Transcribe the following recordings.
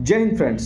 जय हिंद फ्रेंड्स।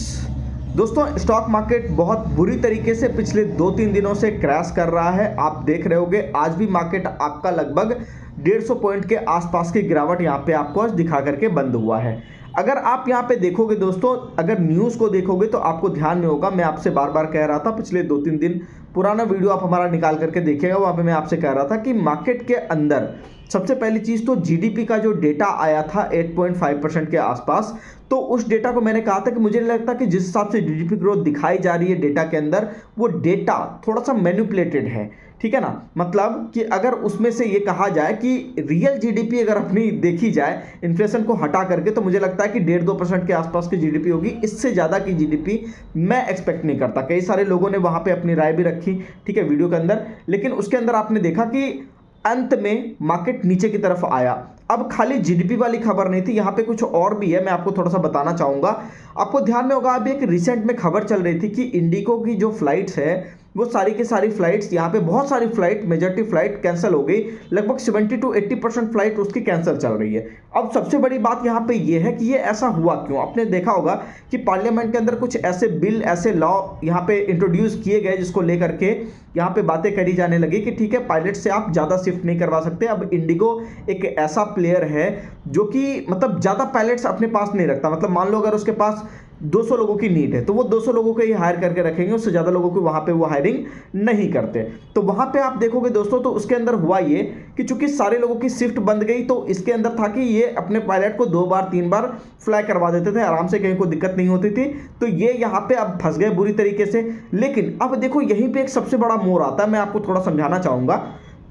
दोस्तों, stock market बहुत बुरी तरीके से पिछले 2-3 दिनों से क्रैश कर रहा है। आप देख रहे होंगे आज भी मार्केट आपका लगभग 150 पॉइंट के आसपास की गिरावट यहाँ पे आपको आज दिखा करके बंद हुआ है। अगर आप यहाँ पे देखोगे दोस्तों, अगर न्यूज़ को देखोगे तो आपको ध्यान में होगा, मैं आपसे बार बार कह रहा था, पिछले 2-3 दिन पुराना वीडियो आप हमारा निकाल करके देखिएगा, वहाँ पे मैं आपसे कह रहा था कि मार्केट के अंदर सबसे पहली चीज़ तो जीडीपी का जो डेटा आया था 8.5% के आसपास, तो उस डेटा को मैंने कहा था कि मुझे नहीं लगता कि जिस हिसाब से जीडीपी ग्रोथ दिखाई जा रही है डेटा के अंदर, वो डेटा थोड़ा सा मैनिपुलेटेड है। ठीक है ना, मतलब कि अगर उसमें से ये कहा जाए कि रियल जीडीपी अगर अपनी देखी जाए इन्फ्लेशन को हटा करके, तो मुझे लगता है कि 1.5-2% के आसपास की जीडीपी होगी। इससे ज़्यादा की जीडीपी मैं एक्सपेक्ट नहीं करता। कई सारे लोगों ने वहाँ पे अपनी राय भी रखी, ठीक है, वीडियो के अंदर, लेकिन उसके अंदर आपने देखा कि अंत में मार्केट नीचे की तरफ आया। अब खाली जीडीपी वाली खबर नहीं थी, यहाँ पे कुछ और भी है, मैं आपको थोड़ा सा बताना चाहूँगा। आपको ध्यान में होगा, अभी एक रिसेंट में खबर चल रही थी कि इंडिगो की जो फ्लाइट्स है वो सारी की सारी फ्लाइट्स, यहाँ पे बहुत सारी फ्लाइट, मेजॉरिटी फ्लाइट कैंसिल हो गई। लगभग 70-80% फ्लाइट उसकी कैंसिल चल रही है। अब सबसे बड़ी बात यहाँ पे ये है कि ये ऐसा हुआ क्यों। आपने देखा होगा कि पार्लियामेंट के अंदर कुछ ऐसे बिल, ऐसे लॉ यहाँ पे इंट्रोड्यूस किए गए जिसको लेकर के यहाँ पे बातें करी जाने लगी कि ठीक है, पायलट से आप ज़्यादा शिफ्ट नहीं करवा सकते। अब इंडिगो एक ऐसा प्लेयर है जो कि मतलब ज़्यादा पायलट्स अपने पास नहीं रखता। मतलब मान लो अगर उसके पास 200 लोगों की नीड है तो वो 200 लोगों को ही हायर करके रखेंगे, उससे ज़्यादा लोगों को वहाँ पे वो हायरिंग नहीं करते। तो वहाँ पे आप देखोगे दोस्तों, तो उसके अंदर हुआ ये कि चूंकि सारे लोगों की शिफ्ट बंद गई, तो इसके अंदर था कि ये अपने पायलट को 2 बार 3 बार फ्लाई करवा देते थे आराम से, कहीं कोई दिक्कत नहीं होती थी। तो ये यहाँ पे अब फंस गए बुरी तरीके से। लेकिन अब देखो, यहीं पर एक सबसे बड़ा मोड़ आता है। मैं आपको थोड़ा समझाना चाहूँगा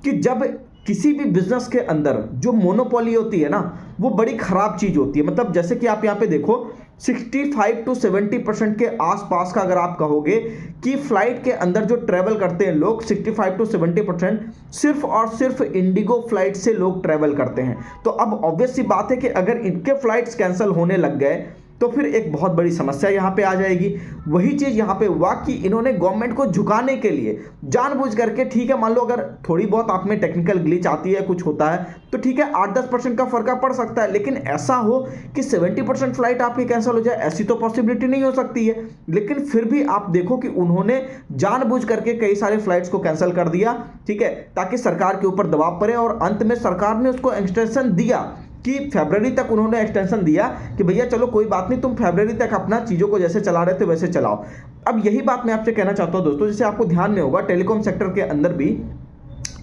कि जब किसी भी बिजनेस के अंदर जो मोनोपोली होती है ना, वो बड़ी खराब चीज होती है। मतलब जैसे कि आप यहाँ पे देखो, 65-70% के आसपास का अगर आप कहोगे कि फ्लाइट के अंदर जो ट्रेवल करते हैं लोग, 65-70% सिर्फ और सिर्फ इंडिगो फ्लाइट से लोग ट्रेवल करते हैं। तो अब ऑब्वियस सी बात है कि अगर इनके फ्लाइट्स कैंसिल होने लग गए तो फिर एक बहुत बड़ी समस्या यहाँ पे आ जाएगी। वही चीज़ यहाँ पे हुआ कि इन्होंने गवर्नमेंट को झुकाने के लिए जानबूझ करके, ठीक है, मान लो अगर थोड़ी बहुत आप में टेक्निकल ग्लिच आती है, कुछ होता है, तो ठीक है, 8-10% का फर्क पड़ सकता है। लेकिन ऐसा हो कि 70% फ्लाइट आपकी कैंसिल हो जाए, ऐसी तो पॉसिबिलिटी नहीं हो सकती है। लेकिन फिर भी आप देखो कि उन्होंने जानबूझ करके कई सारे फ्लाइट्स को कैंसिल कर दिया, ठीक है, ताकि सरकार के ऊपर दबाव पड़े। और अंत में सरकार ने उसको एक्सटेंशन दिया कि फरवरी तक उन्होंने एक्सटेंशन दिया कि भैया चलो कोई बात नहीं, तुम फरवरी तक अपना चीज़ों को जैसे चला रहे थे वैसे चलाओ। अब यही बात मैं आपसे कहना चाहता हूं दोस्तों, जैसे आपको ध्यान में होगा टेलीकॉम सेक्टर के अंदर भी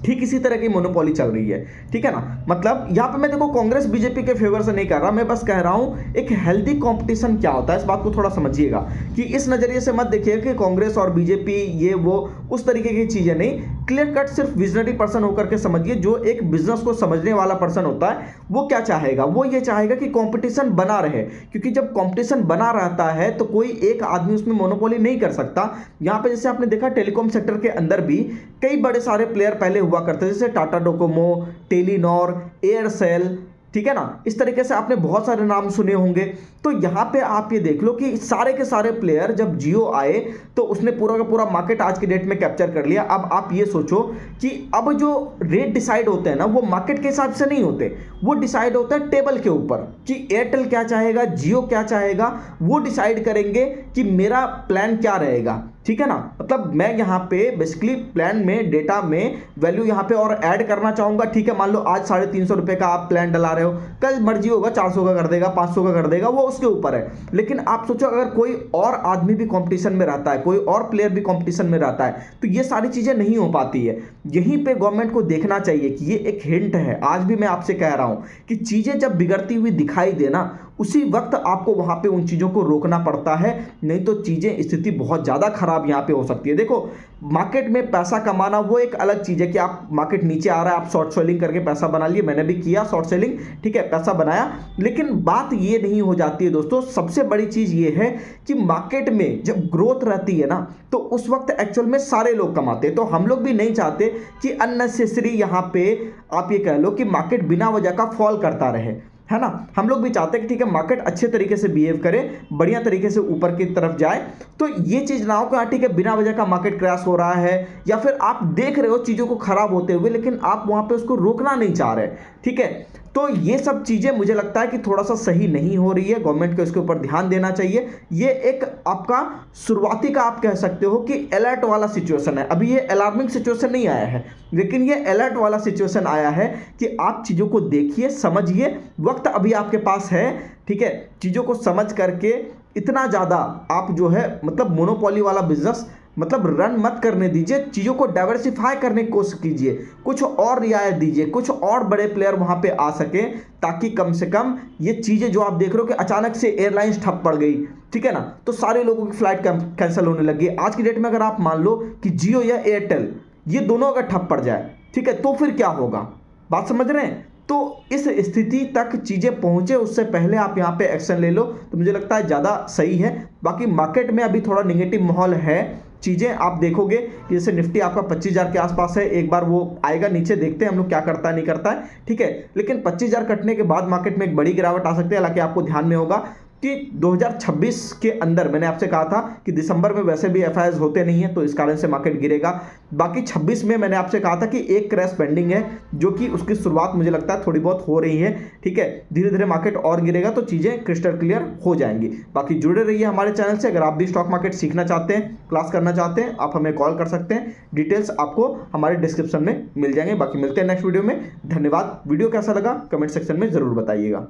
ठीक इसी तरह की मोनोपोली चल रही है। ठीक है ना, मतलब यहाँ पे मैं देखो कांग्रेस बीजेपी के फेवर से नहीं कर रहा, मैं बस कह रहा हूँ एक हेल्दी कंपटीशन क्या होता है, इस बात को थोड़ा समझिएगा कि इस नजरिए से मत देखिए कि कांग्रेस और बीजेपी ये वो उस तरीके की चीजें नहीं। क्लियर कट सिर्फ विजनरी पर्सन होकर के समझिए। जो एक बिजनेस को समझने वाला पर्सन होता है वो क्या चाहेगा, वो ये चाहेगा कि कंपटीशन बना रहे, क्योंकि जब कंपटीशन बना रहता है तो कोई एक आदमी उसमें मोनोपोली नहीं कर सकता। यहाँ पे जैसे आपने देखा टेलीकॉम सेक्टर के अंदर भी कई बड़े सारे प्लेयर पहले हुआ करते, जैसे टाटा डोकोमो, टेलीनॉर, एयरसेल, ठीक है ना, इस तरीके से आपने बहुत सारे नाम सुने होंगे। तो यहाँ पे आप ये देख लो कि सारे के सारे प्लेयर, जब जियो आए तो उसने पूरा का पूरा मार्केट आज की डेट में कैप्चर कर लिया। अब आप ये सोचो कि अब जो रेट डिसाइड होते हैं ना, वो मार्केट के हिसाब से नहीं होते, वो डिसाइड होता है टेबल के ऊपर कि एयरटेल क्या चाहेगा, जियो क्या चाहेगा, वो डिसाइड करेंगे कि मेरा प्लान क्या रहेगा। ठीक है ना, मतलब मैं यहाँ पे बेसिकली प्लान में, डेटा में वैल्यू यहाँ पे और ऐड करना चाहूंगा। ठीक है, मान लो आज 350 रुपए का आप प्लान डला रहे हो, कल मर्जी होगा 400 का कर देगा, 500 का कर देगा, वो उसके ऊपर है। लेकिन आप सोचो अगर कोई और आदमी भी कंपटीशन में रहता है, कोई और प्लेयर भी कंपटीशन में रहता है, तो ये सारी चीजें नहीं हो पाती है। यहीं पे गवर्नमेंट को देखना चाहिए कि ये एक हिंट है, आज भी मैं आपसे कह रहा हूं कि चीजें जब बिगड़ती हुई दिखाई देना, उसी वक्त आपको वहां पे उन चीजों को रोकना पड़ता है, नहीं तो चीजें, स्थिति बहुत ज्यादा खराब यहां पे हो सकती है। देखो, मार्केट में पैसा कमाना वो एक अलग चीज है कि आप मार्केट नीचे आ रहा है, आप शॉर्ट सेलिंग करके पैसा बना लिए, मैंने भी किया शॉर्ट सेलिंग, ठीक है, पैसा बनाया। लेकिन बात ये नहीं हो जाती है दोस्तों, सबसे बड़ी चीज ये है कि मार्केट में जब ग्रोथ रहती है ना, तो उस वक्त एक्चुअल में सारे लोग कमाते हैं। तो हम लोग भी नहीं चाहते कि अननेसेसरी यहां पे आप ये कह लो कि मार्केट बिना वजह का फॉल करता रहे, है ना। हम लोग भी चाहते हैं कि ठीक है, मार्केट अच्छे तरीके से बिहेव करे, बढ़िया तरीके से ऊपर की तरफ जाए। तो ये चीज ना हो कि हाँ ठीक है, बिना वजह का मार्केट क्रैश हो रहा है, या फिर आप देख रहे हो चीजों को खराब होते हुए लेकिन आप वहां पे उसको रोकना नहीं चाह रहे, ठीक है। तो ये सब चीज़ें मुझे लगता है कि थोड़ा सा सही नहीं हो रही है, गवर्नमेंट को इसके ऊपर ध्यान देना चाहिए। ये एक आपका शुरुआती का आप कह सकते हो कि अलर्ट वाला सिचुएशन है। अभी ये अलार्मिंग सिचुएशन नहीं आया है, लेकिन ये अलर्ट वाला सिचुएशन आया है कि आप चीज़ों को देखिए, समझिए, वक्त अभी आपके पास है, ठीक है। चीज़ों को समझ करके इतना ज़्यादा आप जो है मतलब मोनोपोली वाला बिजनेस मतलब रन मत करने दीजिए। चीज़ों को डाइवर्सिफाई करने की कोशिश कीजिए, कुछ और रियायत दीजिए, कुछ और बड़े प्लेयर वहाँ पे आ सकें, ताकि कम से कम ये चीज़ें जो आप देख रहे हो कि अचानक से एयरलाइंस ठप पड़ गई, ठीक है ना, तो सारे लोगों की फ्लाइट कैंसिल होने लगी। आज की डेट में अगर आप मान लो कि जियो या एयरटेल ये दोनों अगर ठप पड़ जाए, ठीक है, तो फिर क्या होगा, बात समझ रहे हैं। तो इस स्थिति तक चीज़ें पहुंचे उससे पहले आप यहाँ पे एक्शन ले लो, तो मुझे लगता है ज़्यादा सही है। बाकी मार्केट में अभी थोड़ा नेगेटिव माहौल है, चीज़ें आप देखोगे कि जैसे निफ्टी आपका 25,000 के आसपास है, एक बार वो आएगा नीचे, देखते हैं हम लोग क्या करता है नहीं करता है, ठीक है। लेकिन 25,000 कटने के बाद मार्केट में एक बड़ी गिरावट आ सकती है। हालांकि आपको ध्यान में होगा कि 2026 के अंदर मैंने आपसे कहा था कि दिसंबर में वैसे भी एफआईआर होते नहीं है, तो इस कारण से मार्केट गिरेगा। बाकी 26 में मैंने आपसे कहा था कि एक क्रैश पेंडिंग है, जो कि उसकी शुरुआत मुझे लगता है थोड़ी बहुत हो रही है, ठीक है। धीरे धीरे मार्केट और गिरेगा तो चीज़ें क्रिस्टल क्लियर हो जाएंगी। बाकी जुड़े रहिए हमारे चैनल से। अगर आप भी स्टॉक मार्केट सीखना चाहते हैं, क्लास करना चाहते हैं, आप हमें कॉल कर सकते हैं। डिटेल्स आपको हमारे डिस्क्रिप्शन में मिल जाएंगे। बाकी मिलते हैं नेक्स्ट वीडियो में। धन्यवाद। वीडियो कैसा लगा कमेंट सेक्शन में ज़रूर बताइएगा।